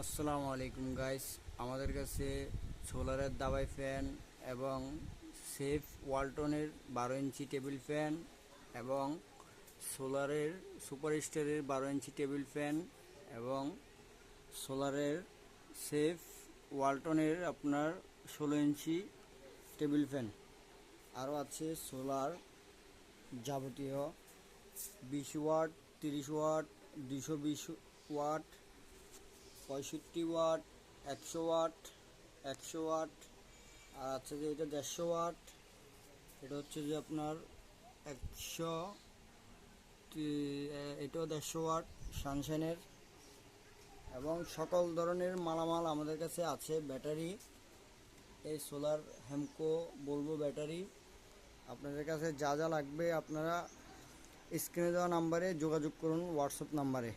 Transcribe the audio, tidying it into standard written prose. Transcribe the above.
আসসালামু আলাইকুম গাইস, আমাদের কাছে সোলারের দাবাই ফ্যান এবং সেফ ওয়ালটনের 12 ইঞ্চি টেবিল ফ্যান এবং সোলারের সুপার স্টারের 12 ইঞ্চি টেবিল ফ্যান এবং সোলারের সেফ ওয়ালটনের আপনার 16 ইঞ্চি টেবিল ফ্যান আরও আছে। সোলার যাবতীয় 20 watt, 30 watt, 220 watt, 65 watt, 100 watt, 100 watt. আর আছে যে এটা 150 ওয়াট, এটা হচ্ছে যে আপনার 100, এটাও 150 ওয়াট সানশাইনের। এবং সকল ধরনের মালামাল আমাদের কাছে আছে। ব্যাটারি, এই সোলার হেমকো বলবো ব্যাটারি। আপনাদের কাছে যা যা লাগবে আপনারা স্ক্রিনে দেওয়া নাম্বারে যোগাযোগ করুন, হোয়াটসঅ্যাপ নাম্বারে।